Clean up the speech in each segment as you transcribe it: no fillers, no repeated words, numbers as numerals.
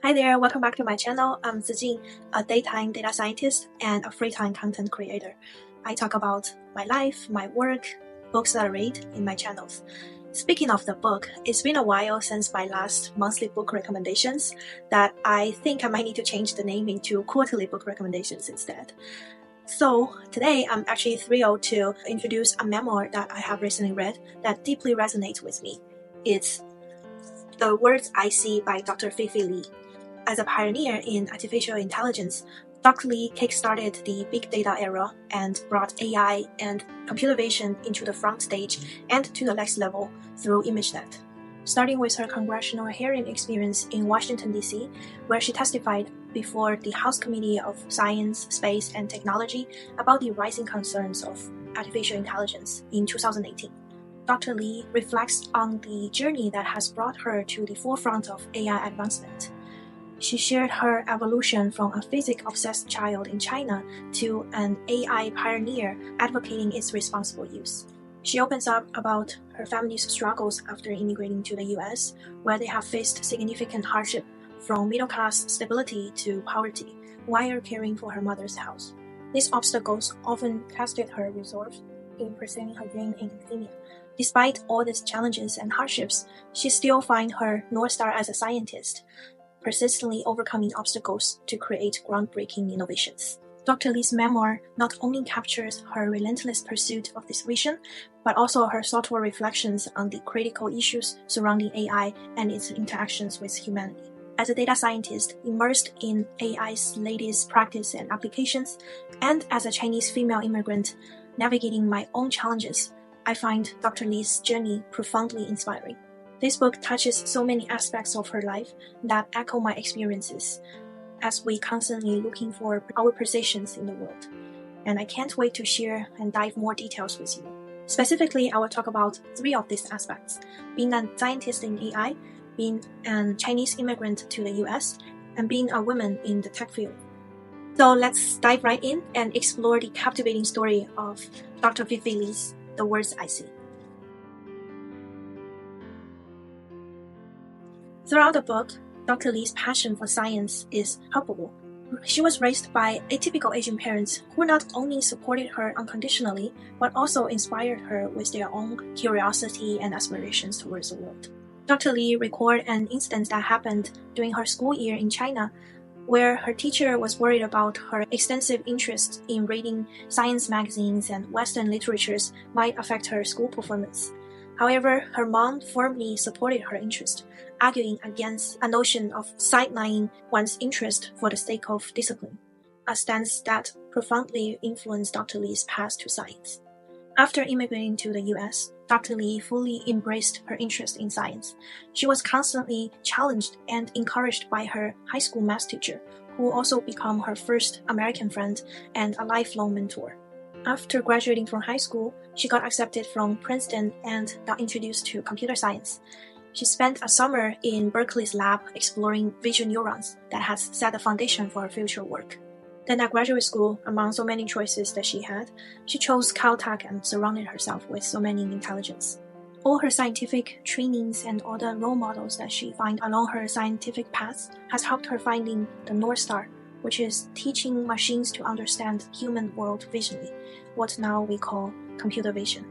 Hi there, welcome back to my channel. I'm Zijing, a daytime data scientist and a free-time content creator. I talk about my life, my work, books that I read in my channels. Speaking of the book, it's been a while since my last monthly book recommendations that I think I might need to change the name into quarterly book recommendations instead. So today I'm actually thrilled to introduce a memoir that I have recently read that deeply resonates with me. It's The Words I See by Dr. Feifei Li. As a pioneer in artificial intelligence, Dr. Li kickstarted the big data era and brought AI and computer vision into the front stage and to the next level through imageNet. Starting with her congressional hearing experience in Washington, D.C., where she testified before the House Committee of Science, Space, and Technology about the rising concerns of artificial intelligence in 2018. Dr. Li reflects on the journey that has brought her to the forefront of AI advancement. She shared her evolution from a physics-obsessed child in China to an AI pioneer advocating its responsible use. She opens up about her family's struggles after immigrating to the US, where they have faced significant hardship from middle-class stability to poverty while caring for her mother's house. These obstacles often tested her resolve in pursuing her dream in academia. Despite all these challenges and hardships, she still finds her North Star as a scientist, persistently overcoming obstacles to create groundbreaking innovations. Dr. Li's memoir not only captures her relentless pursuit of this vision, but also her thoughtful reflections on the critical issues surrounding AI and its interactions with humanity. As a data scientist immersed in AI's latest practice and applications, and as a Chinese female immigrant navigating my own challenges, I find Dr. Li's journey profoundly inspiring. This book touches so many aspects of her life that echo my experiences as we constantly looking for our positions in the world. And I can't wait to share and dive more details with you. Specifically, I will talk about 3 of these aspects: being a scientist in AI, being a Chinese immigrant to the US, and being a woman in the tech field. So let's dive right in and explore the captivating story of Dr. Feifei Li's The Words I See. Throughout the book, Dr. Li's passion for science is palpable. She was raised by atypical Asian parents who not only supported her unconditionally, but also inspired her with their own curiosity and aspirations towards the world. Dr. Li recalled an incident that happened during her school year in China, where her teacher was worried about her extensive interest in reading science magazines and Western literatures might affect her school performance. However, her mom firmly supported her interest, arguing against a notion of sidelining one's interest for the sake of discipline, a stance that profoundly influenced Dr. Li's path to science. After immigrating to the US, Dr. Li fully embraced her interest in science. She was constantly challenged and encouraged by her high school math teacher, who also became her first American friend and a lifelong mentor. After graduating from high school, she got accepted from Princeton and got introduced to computer science. She spent a summer in Berkeley's lab exploring visual neurons that has set the foundation for her future work. Then at graduate school, among so many choices that she had, she chose Caltech and surrounded herself with so many intelligence. All her scientific trainings and all the role models that she found along her scientific path has helped her finding the North Star, which is teaching machines to understand human world visually, what now we call computer vision.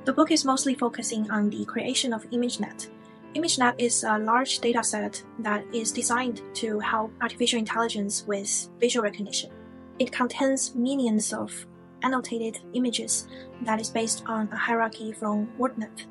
The book is mostly focusing on the creation of imageNet. imageNet is a large dataset that is designed to help artificial intelligence with visual recognition. It contains millions of annotated images that is based on a hierarchy from WordNet.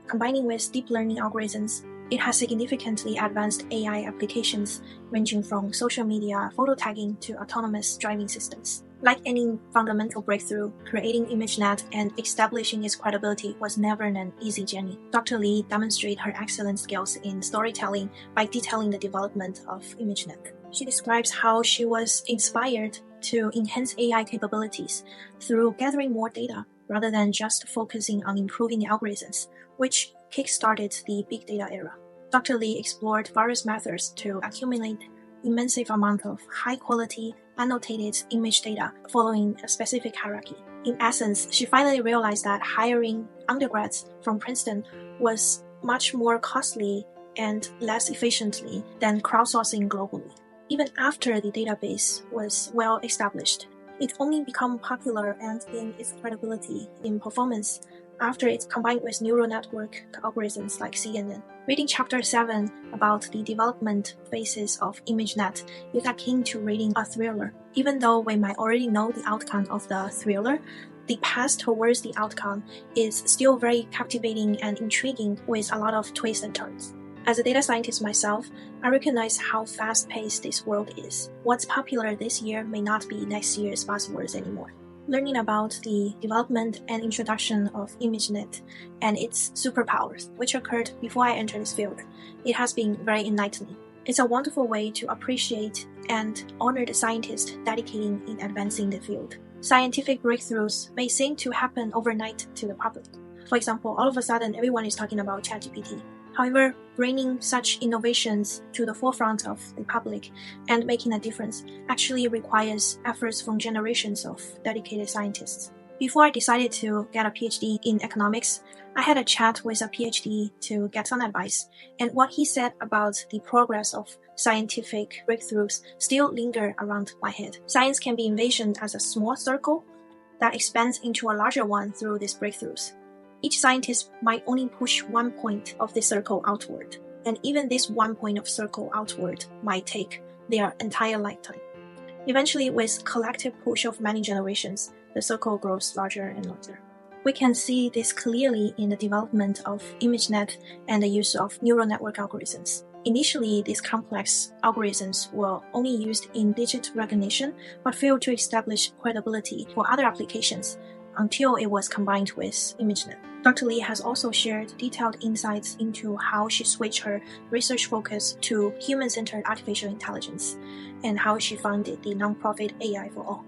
Combining with deep learning algorithms, it has significantly advanced AI applications ranging from social media, photo tagging to autonomous driving systems. Like any fundamental breakthrough, creating imageNet and establishing its credibility was never an easy journey. Dr. Li demonstrated her excellent skills in storytelling by detailing the development of imageNet. She describes how she was inspired to enhance AI capabilities through gathering more data rather than just focusing on improving the algorithms, which kickstarted the big data era. Dr. Li explored various methods to accumulate immense amount of high-quality annotated image data following a specific hierarchy. In essence, she finally realized that hiring undergrads from Princeton was much more costly and less efficiently than crowdsourcing globally. Even after the database was well established, it only became popular and gained its credibility in performance after it's combined with neural network algorithms like CNN. Reading Chapter 7 about the development phases of imageNet, you got keen to reading a thriller. Even though we might already know the outcome of the thriller, the path towards the outcome is still very captivating and intriguing with a lot of twists and turns. As a data scientist myself, I recognize how fast-paced this world is. What's popular this year may not be next year's buzzwords anymore. Learning about the development and introduction of imageNet and its superpowers, which occurred before I entered this field, it has been very enlightening. It's a wonderful way to appreciate and honor the scientists dedicating in advancing the field. Scientific breakthroughs may seem to happen overnight to the public. For example, all of a sudden everyone is talking about ChatGPT. However, bringing such innovations to the forefront of the public and making a difference actually requires efforts from generations of dedicated scientists. Before I decided to get a PhD in economics, I had a chat with a PhD to get some advice, and what he said about the progress of scientific breakthroughs still linger around my head. Science can be envisioned as a small circle that expands into a larger one through these breakthroughs. Each scientist might only push one point of the circle outward, and even this one point of circle outward might take their entire lifetime. Eventually, with collective push of many generations, the circle grows larger and larger. We can see this clearly in the development of imageNet and the use of neural network algorithms. Initially, these complex algorithms were only used in digit recognition, but failed to establish credibility for other applications until it was combined with imageNet. Dr. Li has also shared detailed insights into how she switched her research focus to human-centered artificial intelligence and how she founded the nonprofit AI for All.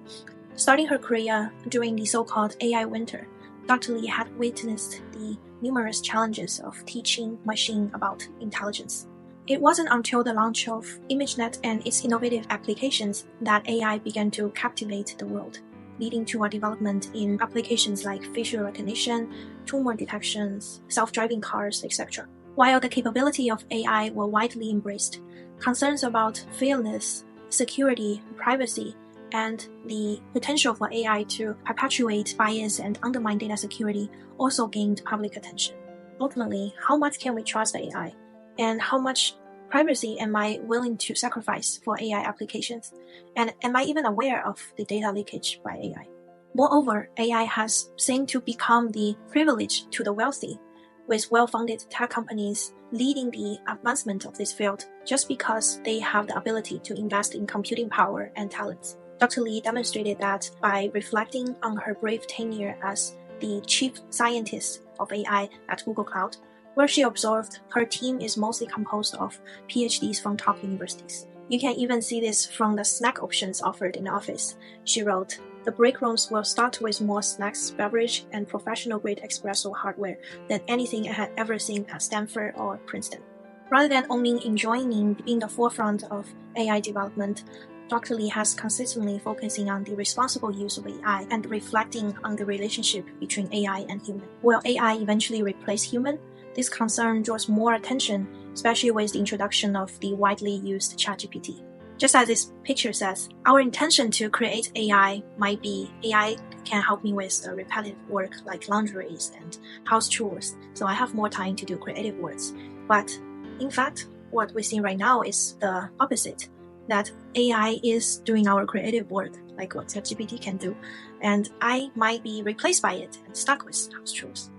Starting her career during the so-called AI winter, Dr. Li had witnessed the numerous challenges of teaching machine about intelligence. It wasn't until the launch of imageNet and its innovative applications that AI began to captivate the world, leading to a development in applications like facial recognition, tumor detections, self-driving cars, etc. While the capability of AI were widely embraced, concerns about fairness, security, privacy, and the potential for AI to perpetuate bias and undermine data security also gained public attention. Ultimately, how much can we trust AI? And how much privacy am I willing to sacrifice for AI applications? And am I even aware of the data leakage by AI? Moreover, AI has seemed to become the privilege to the wealthy, with well-funded tech companies leading the advancement of this field just because they have the ability to invest in computing power and talents. Dr. Li demonstrated that by reflecting on her brief tenure as the chief scientist of AI at Google Cloud, where she observed her team is mostly composed of PhDs from top universities. You can even see this from the snack options offered in the office. She wrote, "The break rooms will start with more snacks, beverage, and professional-grade espresso hardware than anything I had ever seen at Stanford or Princeton." Rather than only enjoying being the forefront of AI development, Dr. Li has consistently focusing on the responsible use of AI and reflecting on the relationship between AI and human. Will AI eventually replace human? This concern draws more attention, especially with the introduction of the widely used ChatGPT. Just as this picture says, our intention to create AI might be AI can help me with the repetitive work like laundries and house chores, so I have more time to do creative works. But in fact, what we're seeing right now is the opposite, that AI is doing our creative work, like what ChatGPT can do, and I might be replaced by it and stuck with house chores.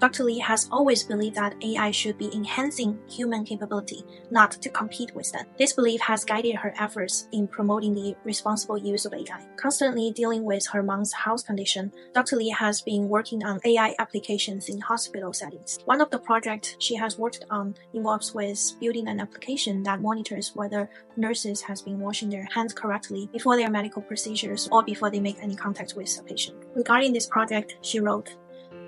Dr. Li has always believed that AI should be enhancing human capability, not to compete with them. This belief has guided her efforts in promoting the responsible use of AI. Constantly dealing with her mom's health condition, Dr. Li has been working on AI applications in hospital settings. One of the projects she has worked on involves with building an application that monitors whether nurses has been washing their hands correctly before their medical procedures or before they make any contact with a patient. Regarding this project, she wrote,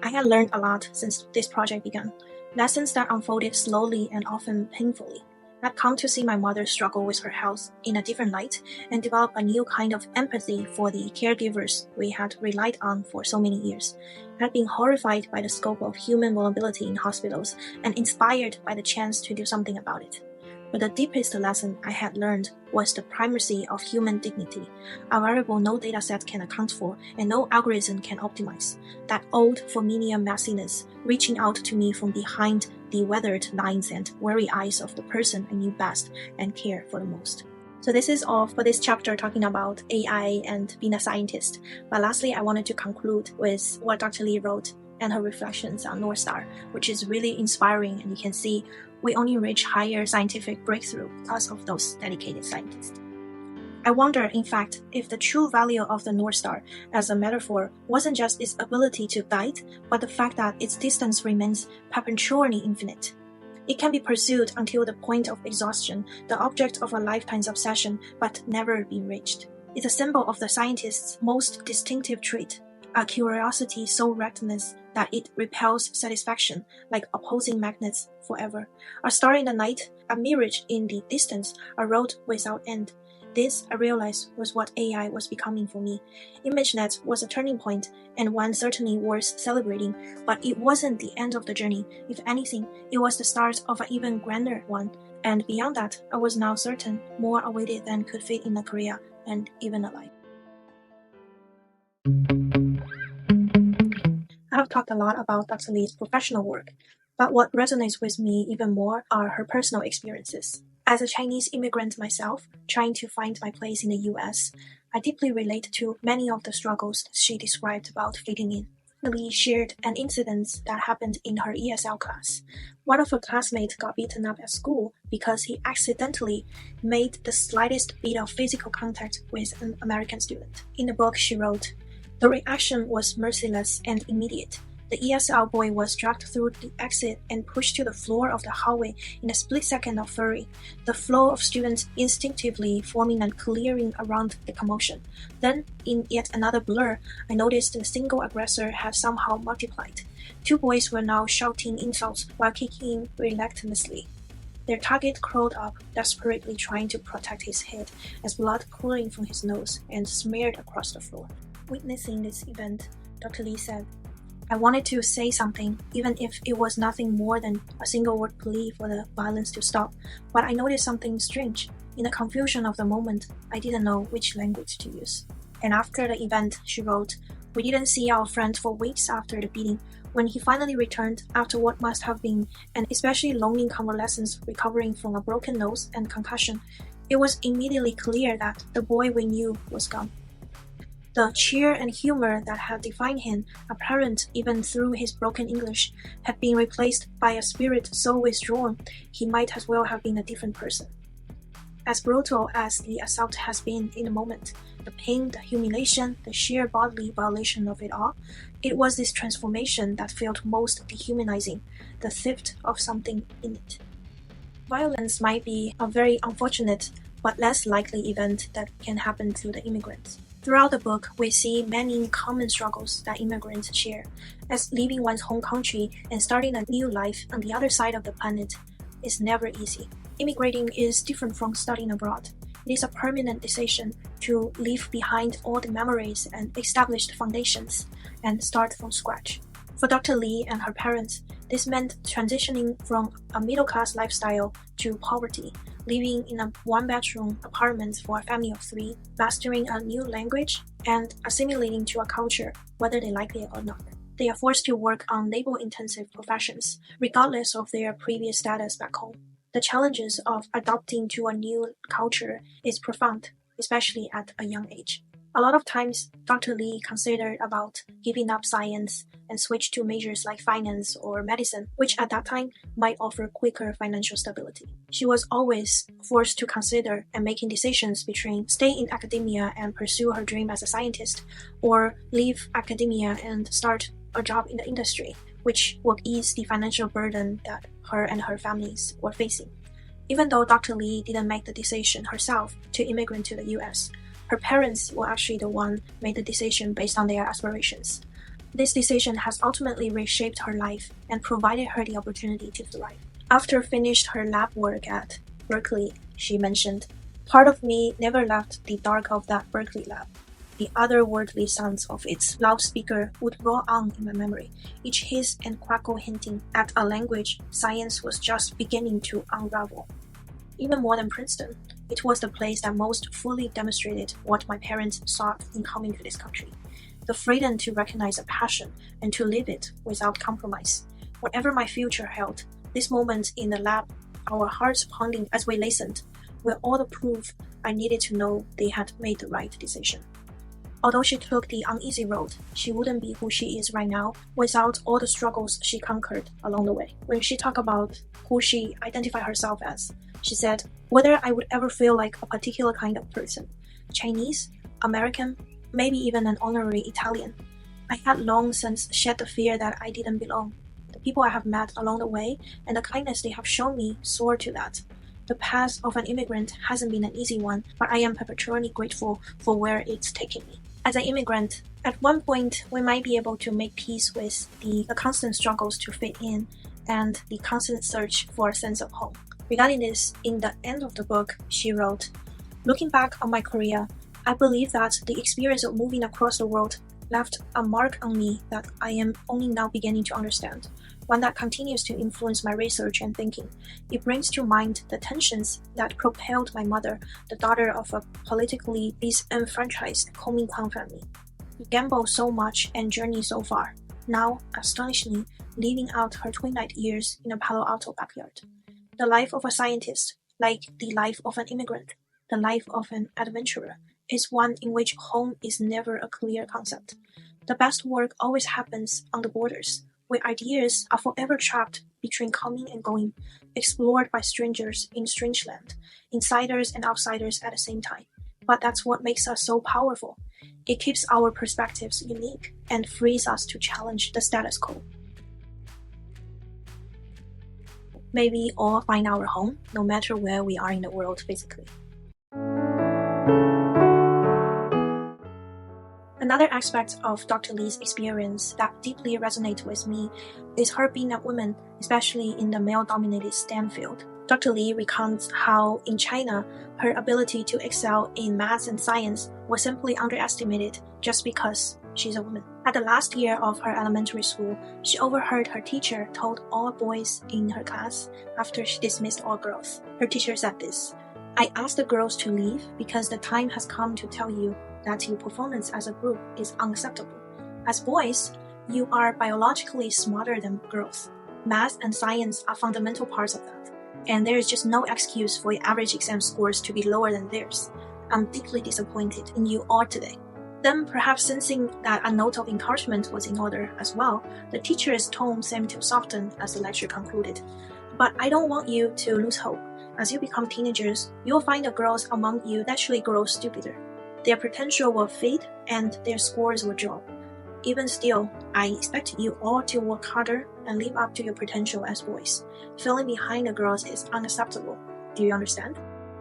"I had learned a lot since this project began, lessons that unfolded slowly and often painfully. I'd come to see my mother struggle with her health in a different light and develop a new kind of empathy for the caregivers we had relied on for so many years. I'd been horrified by the scope of human vulnerability in hospitals and inspired by the chance to do something about it. But the deepest lesson I had learned was the primacy of human dignity, a variable no dataset can account for and no algorithm can optimize. That old familiar messiness reaching out to me from behind the weathered lines and weary eyes of the person I knew best and cared for the most. So this is all for this chapter talking about AI and being a scientist. But lastly, I wanted to conclude with what Dr. Li wrote and her reflections on North Star, which is really inspiring, and you can see we only reach higher scientific breakthrough because of those dedicated scientists. I wonder, in fact, if the true value of the North Star as a metaphor wasn't just its ability to guide, but the fact that its distance remains perpetually infinite. It can be pursued until the point of exhaustion, the object of a lifetime's obsession, but never be reached. It's a symbol of the scientist's most distinctive trait, a curiosity so relentless that it repels satisfaction, like opposing magnets forever. A star in the night, a mirage in the distance, a road without end. This, I realized, was what AI was becoming for me. imageNet was a turning point, and one certainly worth celebrating, but it wasn't the end of the journey. If anything, it was the start of an even grander one. And beyond that, I was now certain more awaited than could fit in a career and even a life. I have talked a lot about Dr. Li's professional work, but what resonates with me even more are her personal experiences. As a Chinese immigrant myself, trying to find my place in the US, I deeply relate to many of the struggles she described about fitting in. Li shared an incident that happened in her ESL class. One of her classmates got beaten up at school because he accidentally made the slightest bit of physical contact with an American student. In the book, she wrote, "The reaction was merciless and immediate. The ESL boy was dragged through the exit and pushed to the floor of the hallway in a split second of fury, the flow of students instinctively forming and clearing around the commotion. Then, in yet another blur, I noticed the single aggressor had somehow multiplied. Two boys were now shouting insults while kicking him relentlessly. Their target crawled up, desperately trying to protect his head as blood pouring from his nose and smeared across the floor." Witnessing this event, Dr. Li said, "I wanted to say something, even if it was nothing more than a single word plea for the violence to stop, but I noticed something strange. In the confusion of the moment, I didn't know which language to use." And after the event, she wrote, "We didn't see our friend for weeks after the beating. When he finally returned, after what must have been an especially lonely convalescence recovering from a broken nose and concussion, it was immediately clear that the boy we knew was gone. The cheer and humor that had defined him, apparent even through his broken English, had been replaced by a spirit so withdrawn he might as well have been a different person. As brutal as the assault has been in the moment, the pain, the humiliation, the sheer bodily violation of it all, it was this transformation that felt most dehumanizing, the theft of something in it. Violence might be a very unfortunate but less likely event that can happen to the immigrants. Throughout the book, we see many common struggles that immigrants share, as leaving one's home country and starting a new life on the other side of the planet is never easy. Immigrating is different from studying abroad. It is a permanent decision to leave behind all the memories and established foundations and start from scratch. For Dr. Li and her parents, this meant transitioning from a middle-class lifestyle to poverty, living in a one-bedroom apartment for a family of 3, mastering a new language, and assimilating to a culture, whether they like it or not. They are forced to work on labor-intensive professions, regardless of their previous status back home. The challenges of adapting to a new culture is profound, especially at a young age. A lot of times, Dr. Li considered about giving up science and switch to majors like finance or medicine, which at that time might offer quicker financial stability. She was always forced to consider and making decisions between stay in academia and pursue her dream as a scientist, or leave academia and start a job in the industry, which would ease the financial burden that her and her families were facing. Even though Dr. Li didn't make the decision herself to immigrate to the US, her parents were actually the one made the decision based on their aspirations. This decision has ultimately reshaped her life and provided her the opportunity to thrive. After finished her lab work at Berkeley, she mentioned, part of me never left the dark of that Berkeley lab. The otherworldly sounds of its loudspeaker would roar on in my memory, each hiss and crackle hinting at a language science was just beginning to unravel. Even more than Princeton, it was the place that most fully demonstrated what my parents sought in coming to this country. The freedom to recognize a passion and to live it without compromise. Whatever my future held, this moment in the lab, our hearts pounding as we listened, were all the proof I needed to know they had made the right decision. Although she took the uneasy road, she wouldn't be who she is right now without all the struggles she conquered along the way. When she talked about who she identified herself as, she said, whether I would ever feel like a particular kind of person, Chinese, American, maybe even an honorary Italian, I had long since shed the fear that I didn't belong. The people I have met along the way and the kindness they have shown me soar to that. The path of an immigrant hasn't been an easy one, but I am perpetually grateful for where it's taken me. As an immigrant, at one point we might be able to make peace with the constant struggles to fit in and the constant search for a sense of home. Regarding this, in the end of the book, she wrote, looking back on my career, I believe that the experience of moving across the world left a mark on me that I am only now beginning to understand, one that continues to influence my research and thinking. It brings to mind the tensions that propelled my mother, the daughter of a politically disenfranchised Kuomintang family. We gambled so much and journeyed so far, now, astonishingly, living out her twilight years in a Palo Alto backyard. The life of a scientist, like the life of an immigrant, the life of an adventurer, is one in which home is never a clear concept. The best work always happens on the borders, where ideas are forever trapped between coming and going, explored by strangers in strange land, insiders and outsiders at the same time. But that's what makes us so powerful. It keeps our perspectives unique and frees us to challenge the status quo. May we all find our home, no matter where we are in the world physically. Another aspect of Dr. Li's experience that deeply resonates with me is her being a woman, especially in the male-dominated STEM field. Dr. Li recounts how, in China, her ability to excel in math and science was simply underestimated just because she's a woman. At the last year of her elementary school, she overheard her teacher told all boys in her class after she dismissed all girls. Her teacher said this, I asked the girls to leave because the time has come to tell you that your performance as a group is unacceptable. As boys, you are biologically smarter than girls. Math and science are fundamental parts of that, and there is just no excuse for your average exam scores to be lower than theirs. I'm deeply disappointed in you all today. Then, perhaps sensing that a note of encouragement was in order as well, the teacher's tone seemed to soften as the lecture concluded. But I don't want you to lose hope. As you become teenagers, you'll find the girls among you naturally grow stupider. Their potential will fade and their scores will drop. Even still, I expect you all to work harder and live up to your potential as boys. Falling behind the girls is unacceptable. Do you understand?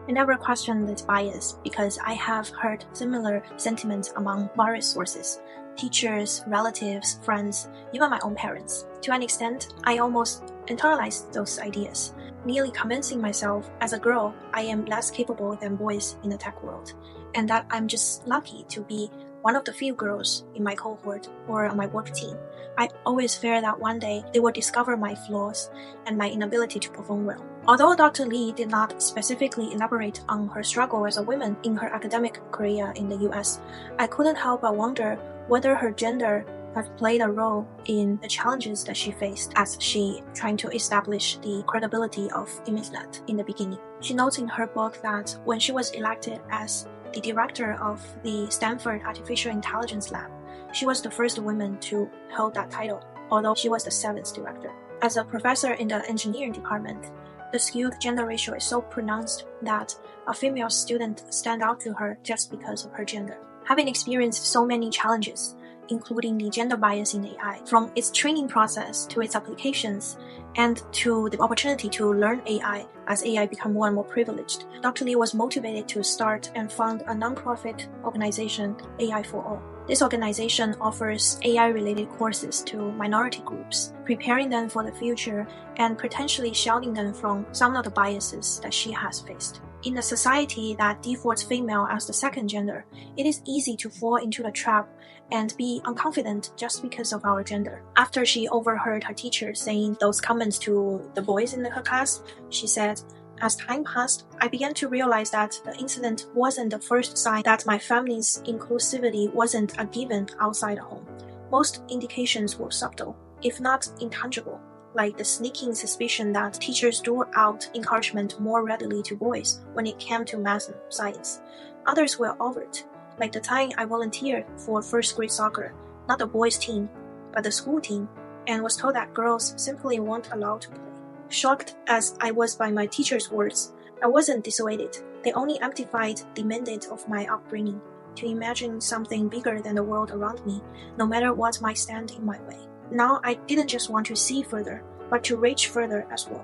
I never questioned this bias because I have heard similar sentiments among various sources. Teachers, relatives, friends, even my own parents. To an extent, I almost internalized those ideas, nearly convincing myself as a girl I am less capable than boys in the tech world, and that I'm just lucky to be one of the few girls in my cohort or on my work team. I always fear that one day they will discover my flaws and my inability to perform well. Although Dr. Li did not specifically elaborate on her struggle as a woman in her academic career in the US, I couldn't help but wonder whether her gender had played a role in the challenges that she faced as she trying to establish the credibility of imageNet in the beginning. She notes in her book that when she was elected as the director of the Stanford Artificial Intelligence Lab, she was the first woman to hold that title, although she was the 7th director. As a professor in the engineering department, the skewed gender ratio is so pronounced that a female student stands out to her just because of her gender. Having experienced so many challenges, including the gender bias in AI, from its training process to its applications, and to the opportunity to learn AI as AI become more and more privileged, Dr. Li was motivated to start and found a nonprofit organization, AI for All. This organization offers AI-related courses to minority groups, preparing them for the future and potentially shielding them from some of the biases that she has faced. In a society that defaults female as the second gender, it is easy to fall into the trap and be unconfident just because of our gender. After she overheard her teacher saying those comments to the boys in her class, she said, "As time passed, I began to realize that the incident wasn't the first sign that my family's inclusivity wasn't a given outside the home. Most indications were subtle, if not intangible, like the sneaking suspicion that teachers doled out encouragement more readily to boys when it came to math and science. Others were overt, like the time I volunteered for first grade soccer, not the boys' team, but the school team, and was told that girls simply weren't allowed to play. Shocked as I was by my teacher's words, I wasn't dissuaded. They only amplified the mandate of my upbringing, to imagine something bigger than the world around me, no matter what might stand in my way. Now I didn't just want to see further, but to reach further as well.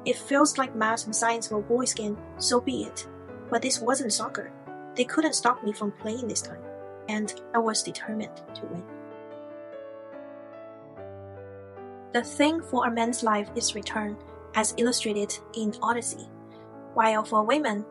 It feels like math and science were boys' game, so be it. But this wasn't soccer. They couldn't stop me from playing this time, and I was determined to win." The thing for a man's life is return, as illustrated in Odyssey, while for women,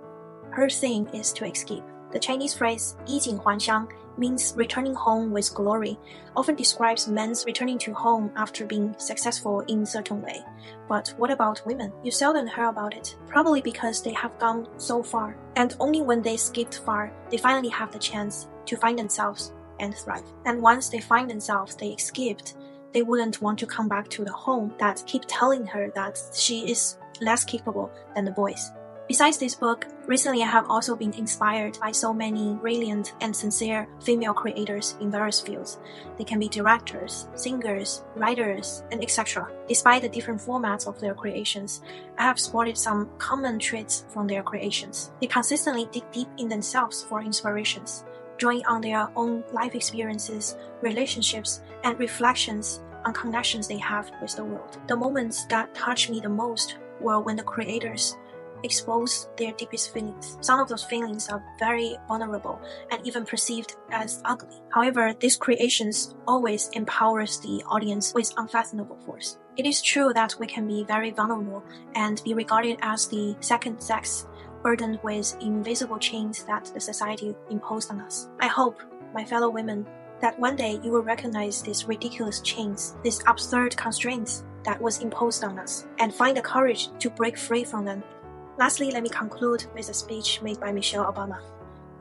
her thing is to escape. The Chinese phrase 衣锦还乡 means returning home with glory, often describes men's returning to home after being successful in a certain way. But what about women? You seldom hear about it, probably because they have gone so far, and only when they skipped far, they finally have the chance to find themselves and thrive. And once they find themselves, they escaped, they wouldn't want to come back to the home that keep telling her that she is less capable than the boys. Besides this book, recently I have also been inspired by so many brilliant and sincere female creators in various fields. They can be directors, singers, writers, and etc. Despite the different formats of their creations, I have spotted some common traits from their creations. They consistently dig deep in themselves for inspirations, drawing on their own life experiences, relationships, and reflections on connections they have with the world. The moments that touched me the most were when the creators expose their deepest feelings. Some of those feelings are very vulnerable and even perceived as ugly. However, these creations always empowers the audience with unfathomable force. It is true that we can be very vulnerable and be regarded as the second sex, burdened with invisible chains that the society imposed on us. I hope, my fellow women, that one day you will recognize these ridiculous chains, these absurd constraints that was imposed on us, and find the courage to break free from them. Lastly, let me conclude with a speech made by Michelle Obama.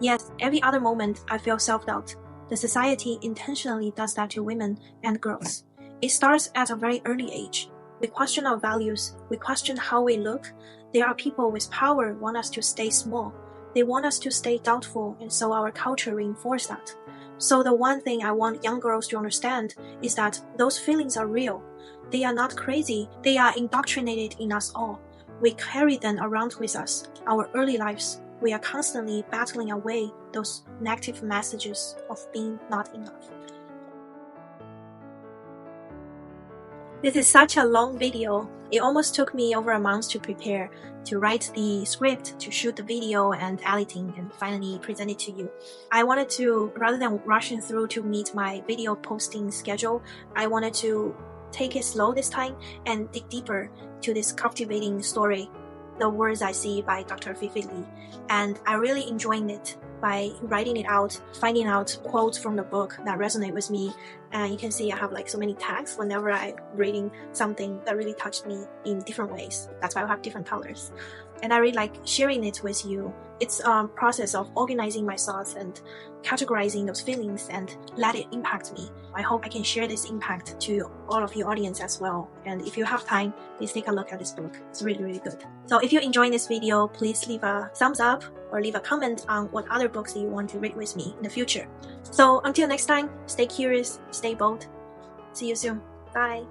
Yes, every other moment I feel self-doubt. The society intentionally does that to women and girls. It starts at a very early age. We question our values, we question how we look. There are people with power who want us to stay small. They want us to stay doubtful, and so our culture reinforces that. So the one thing I want young girls to understand is that those feelings are real. They are not crazy, they are indoctrinated in us all. We carry them around with us, our early lives. We are constantly battling away those negative messages of being not enough. This is such a long video. It almost took me over a month to prepare, to write the script, to shoot the video and editing, and finally present it to you. I wanted to, rather than rushing through to meet my video posting schedule, I wanted to take it slow this time and dig deeper to this captivating story, The Words I See by Dr. Feifei Li. And I really enjoyed it by writing it out, finding out quotes from the book that resonate with me. And you can see I have like so many tags whenever I'm reading something that really touched me in different ways. That's why I have different colors. And I really like sharing it with you. It's a process of organizing my thoughts and categorizing those feelings and let it impact me. I hope I can share this impact to all of your audience as well. And if you have time, please take a look at this book. It's really, really good. So if you're enjoying this video, please leave a thumbs up or leave a comment on what other books that you want to read with me in the future. So until next time, stay curious, stay bold. See you soon. Bye.